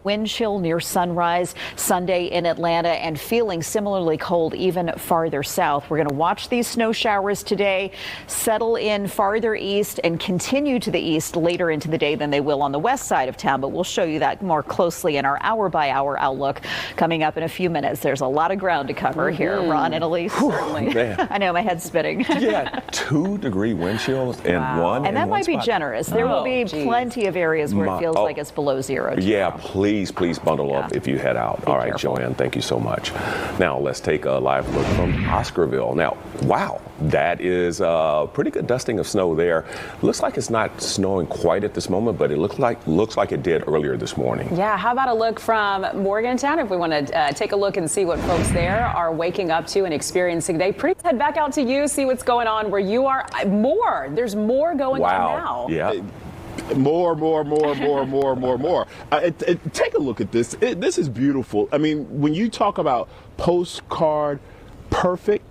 wind chill near sunrise Sunday in Atlanta and feeling similarly cold even farther south. We're going to watch these snow showers today settle in farther east and continue to the east later into the day than they will on the west side of town. But we'll show you that more closely in our hour-by-hour outlook coming up in a few minutes. There's a lot of ground to cover here, Ron and Elise. Certainly. I know my head's spinning. Yeah, 2-degree wind chills and one. And that might be generous. There will be plenty of areas where it feels like it's below zero. Yeah, please bundle up if you head out. All right, Joanne, thank you so much. Now let's take a live look from Oscarville. Now, wow, that is a pretty good dusting of snow there. Looks like it's not snowing quite at this moment, but it looks like it did earlier this morning. Yeah, how about a look from Morgantown if we want to take a look and see what folks there are waking up to and experiencing today. Pretty head back out to you, see what's going on where you are. There's more going on now. Yeah. More. Take a look at this. This is beautiful. I mean, when you talk about postcard perfect,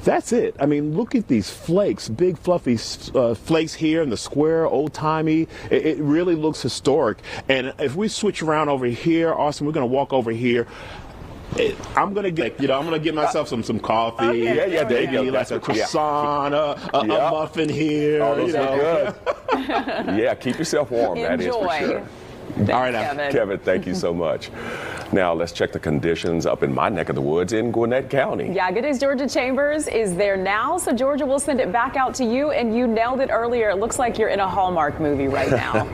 that's it. I mean, look at these flakes, big fluffy flakes here in the square, old timey. It really looks historic. And if we switch around over here, Austin, we're going to walk over here. I'm gonna get myself some coffee. Yeah, there you go. Like a croissant, a muffin here. Oh, those are good. Yeah, keep yourself warm. Enjoy. That is for sure. Thanks, all right, Kevin, thank you so much. Now let's check the conditions up in my neck of the woods in Gwinnett County. Yeah, Good News Georgia Chambers is there now. So Georgia, we'll send it back out to you. And you nailed it earlier. It looks like you're in a Hallmark movie right now.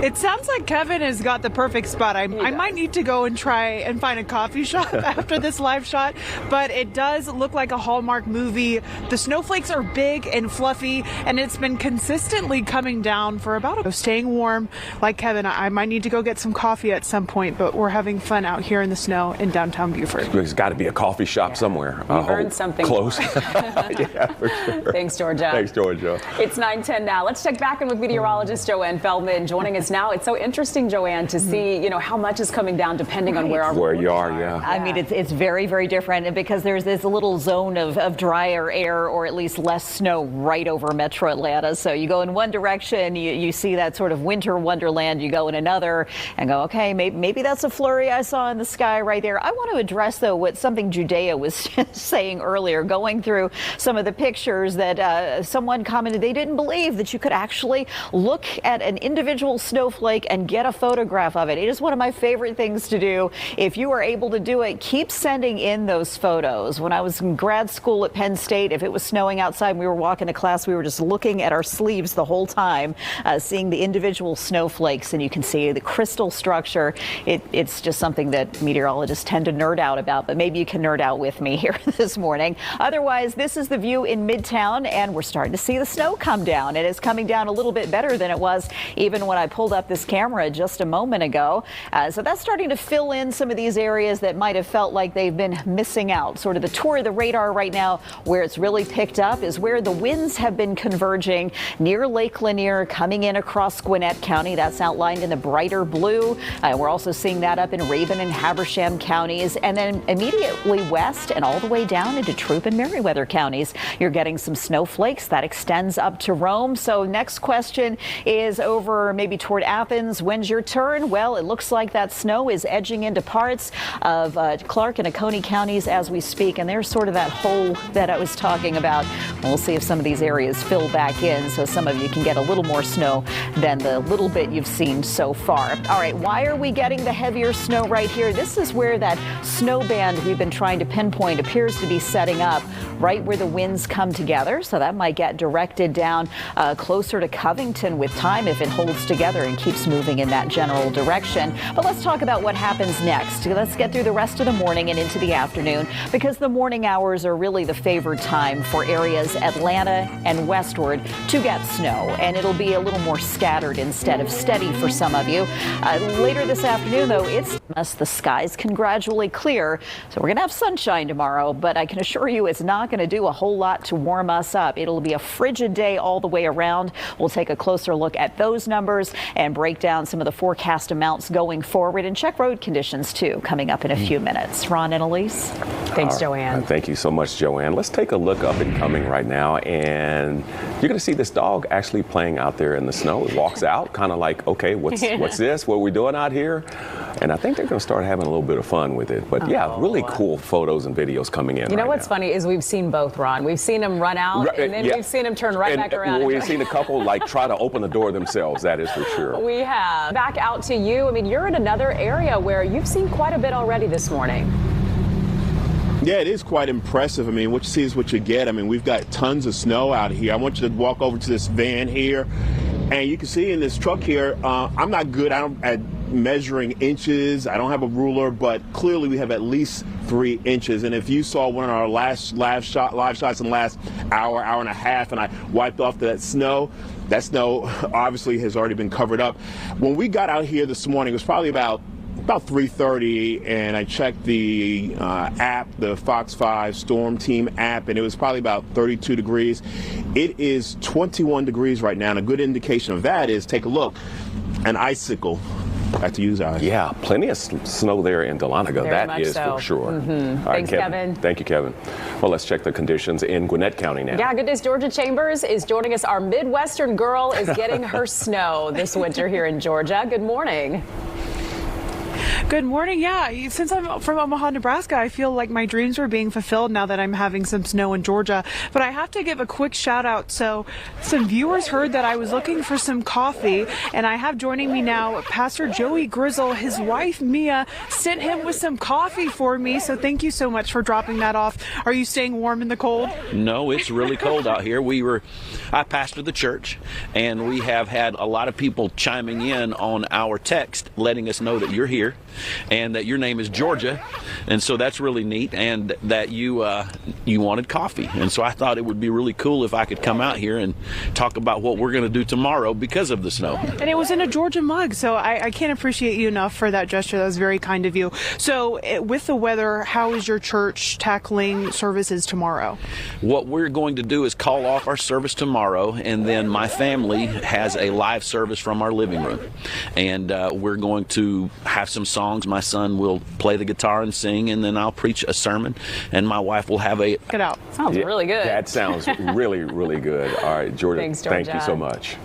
It sounds like Kevin has got the perfect spot. I might need to go and try and find a coffee shop after this live shot, but it does look like a Hallmark movie. The snowflakes are big and fluffy, and it's been consistently coming down for staying warm. Like Kevin, I might need to go get some coffee at some point, but we're having fun out here in the snow in downtown Beaufort. There's got to be a coffee shop somewhere. You earned something close. Yeah, for sure. Thanks, Georgia. Thanks, Georgia. It's 9:10 now. Let's check back in with meteorologist Joanne Feldman joining us now. It's so interesting, Joanne, to see, how much is coming down depending on where you are. Yeah. I mean, it's very, very different because there's this little zone of drier air or at least less snow right over Metro Atlanta. So you go in one direction, you see that sort of winter wonderland. You go in another and go, okay, maybe that's a flurry I saw in the sky right there. I want to address, though, something Judea was saying earlier, going through some of the pictures that someone commented they didn't believe that you could actually look at an individual snowflake and get a photograph of it. It is one of my favorite things to do. If you are able to do it, keep sending in those photos. When I was in grad school at Penn State, if it was snowing outside and we were walking to class, we were just looking at our sleeves the whole time, seeing the individual snowflakes, and you can see the crystal structure. It's just something that meteorologists tend to nerd out about, but maybe you can nerd out with me here this morning. Otherwise, this is the view in Midtown, and we're starting to see the snow come down. It is coming down a little bit better than it was even when I pulled up this camera just a moment ago. So that's starting to fill in some of these areas that might have felt like they've been missing out. Sort of the tour of the radar right now, where it's really picked up is where the winds have been converging near Lake Lanier, coming in across Gwinnett County. That's outlined in the brighter blue. We're also seeing that up in Rabun and Habersham counties, and then immediately west and all the way down into Troup and Meriwether counties. You're getting some snowflakes that extends up to Rome. So next question is over maybe toward Athens. When's your turn? Well, it looks like that snow is edging into parts of Clark and Oconee counties as we speak, and there's sort of that hole that I was talking about. We'll see if some of these areas fill back in so some of you can get a little more snow than the little bit you've seen so far. All right, why are we getting the heavier snow right here? This is where that snow band we've been trying to pinpoint appears to be setting up right where the winds come together. So that might get directed down closer to Covington with time if it holds together and keeps moving in that general direction. But let's talk about what happens next. Let's get through the rest of the morning and into the afternoon, because the morning hours are really the favored time for areas Atlanta and westward to get snow, and it'll be a little more scattered instead of steady for some of you. Later this afternoon, though, the skies can gradually clear, so we're going to have sunshine tomorrow, but I can assure you it's not going to do a whole lot to warm us up. It'll be a frigid day all the way around. We'll take a closer look at those numbers. And and break down some of the forecast amounts going forward and check road conditions too coming up in a few minutes. Ron and Elise. Thanks, Joanne. Thank you so much, Joanne. Let's take a look up and coming right now, and you're going to see this dog actually playing out there in the snow. It walks out kind of like, okay, what's this? What are we doing out here? And I think they're going to start having a little bit of fun with it. But yeah, really cool photos and videos coming in. You know what's funny is we've seen both, Ron. We've seen them run out, and then we've seen them turn back around. We've seen a couple like try to open the door themselves. That is for sure. We have. Back out to you. I mean, you're in another area where you've seen quite a bit already this morning. Yeah, it is quite impressive. I mean, what you see is what you get. I mean, we've got tons of snow out here. I want you to walk over to this van here, and you can see in this truck here, I'm not good at measuring inches. I don't have a ruler, but clearly we have at least 3 inches. And if you saw one of our last live shots in the last hour and a half, and I wiped off that snow obviously has already been covered up. When we got out here this morning, it was probably about 3:30, and I checked the app, the Fox 5 Storm Team app, and it was probably about 32 degrees. It is 21 degrees right now, and a good indication of that is, take a look, an icicle. Back to you guys. Yeah, plenty of snow there in Dahlonega. That is for sure. All right, Thanks, Kevin. Thank you, Kevin. Well, let's check the conditions in Gwinnett County now. Yeah, good news. Georgia Chambers is joining us. Our Midwestern girl is getting her snow this winter here in Georgia. Good morning. Good morning. Yeah, since I'm from Omaha, Nebraska, I feel like my dreams are being fulfilled now that I'm having some snow in Georgia. But I have to give a quick shout out. So some viewers heard that I was looking for some coffee, and I have joining me now Pastor Joey Grizzle. His wife, Mia, sent him with some coffee for me. So thank you so much for dropping that off. Are you staying warm in the cold? No, it's really cold out here. I pastor the church, and we have had a lot of people chiming in on our text, letting us know that you're here and that your name is Georgia, and so that's really neat, and that you wanted coffee. And so I thought it would be really cool if I could come out here and talk about what we're going to do tomorrow because of the snow. And it was in a Georgia mug, so I can't appreciate you enough for that gesture. That was very kind of you. So with the weather, how is your church tackling services tomorrow? What we're going to do is call off our service tomorrow, and then my family has a live service from our living room, and we're going to have some songs. My son will play the guitar and sing, and then I'll preach a sermon, and my wife will have a... Get out. Sounds really good. That sounds really, really good. All right, Georgia, Thanks, Georgia. Thank you so much.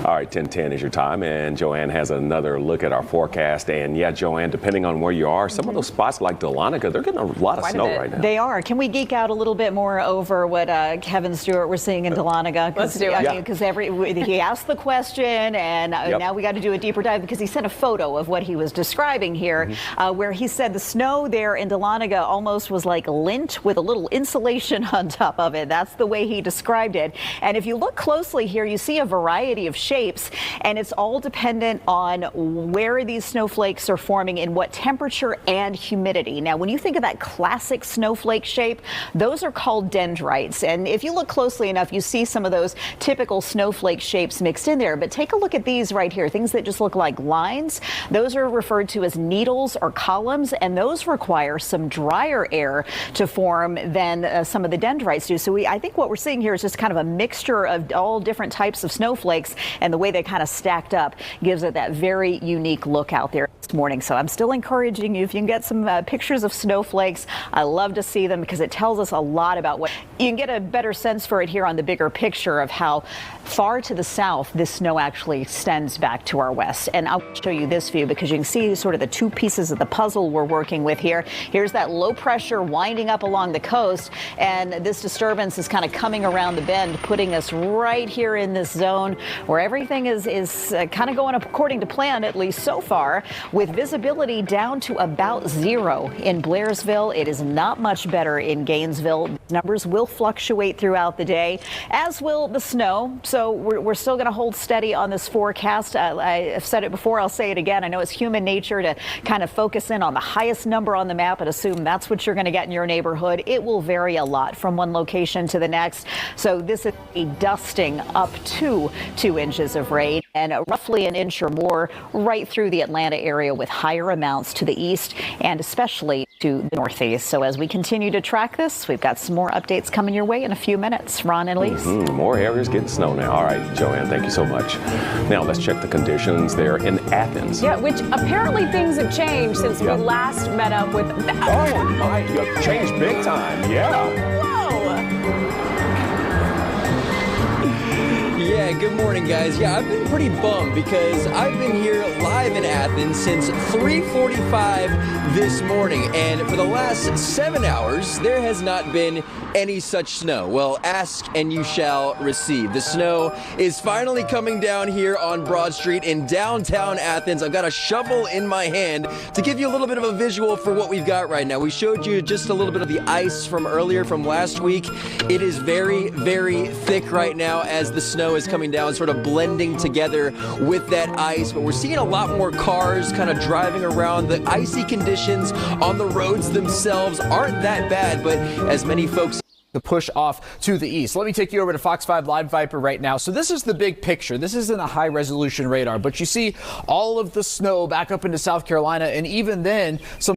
All right, 10:10 is your time, and Joanne has another look at our forecast. And yeah, Joanne, depending on where you are, some of those spots like Dahlonega, they're getting a lot of snow right now. They are. Can we geek out a little bit more over what Kevin Stewart we're seeing in Dahlonega? Let's do it. Because he asked the question, and now we got to do a deeper dive because he sent a photo of what he was describing here, where he said the snow there in Dahlonega almost was like lint with a little insulation on top of it. That's the way he described it. And if you look closely here, you see a variety of shapes, and it's all dependent on where these snowflakes are forming, in what temperature and humidity. Now, when you think of that classic snowflake shape, those are called dendrites. And if you look closely enough, you see some of those typical snowflake shapes mixed in there. But take a look at these right here, things that just look like lines. Those are referred to as needles or columns, and those require some drier air to form than some of the dendrites do. So I think what we're seeing here is just kind of a mixture of all different types of snowflakes, and the way they kind of stacked up gives it that very unique look out there this morning. So I'm still encouraging you, if you can get some pictures of snowflakes, I love to see them because it tells us a lot about what you can get a better sense for it here on the bigger picture of how far to the south this snow actually extends back to our west. And I'll show you this view because you can see sort of the two pieces of the puzzle we're working with here. Here's that low pressure winding up along the coast, and this disturbance is kind of coming around the bend, putting us right here in this zone where everything is kind of going according to plan, at least so far, with visibility down to about 0 in Blairsville. It is not much better in Gainesville. Numbers will fluctuate throughout the day, as will the snow. So we're still going to hold steady on this forecast. I've said it before, I'll say it again. I know it's human nature to kind of focus in on the highest number on the map and assume that's what you're going to get in your neighborhood. It will vary a lot from one location to the next. So this is a dusting up to 2 inches. inches of rain and roughly an inch or more right through the Atlanta area, with higher amounts to the east and especially to the northeast. So as we continue to track this, we've got some more updates coming your way in a few minutes. Ron and Elise. More areas getting snow now. All right, Joanne, thank you so much. Now let's check the conditions there in Athens. Yeah, which apparently things have changed since we last met up with. Oh my, you changed big time. Yeah. Yeah, good morning, guys. Yeah, I've been pretty bummed because I've been here live in Athens since 3:45 this morning, and for the last 7 hours, there has not been any such snow. Well, ask and you shall receive. The snow is finally coming down here on Broad Street in downtown Athens. I've got a shovel in my hand to give you a little bit of a visual for what we've got right now. We showed you just a little bit of the ice from earlier from last week. It is very, very thick right now as the snow is coming down, sort of blending together with that ice. But we're seeing a lot more cars kind of driving around. The icy conditions on the roads themselves aren't that bad, but as many folks the push off to the east. Let me take you over to Fox 5 Live Viper right now. So this is the big picture. This isn't a high resolution radar, but you see all of the snow back up into South Carolina, and even then some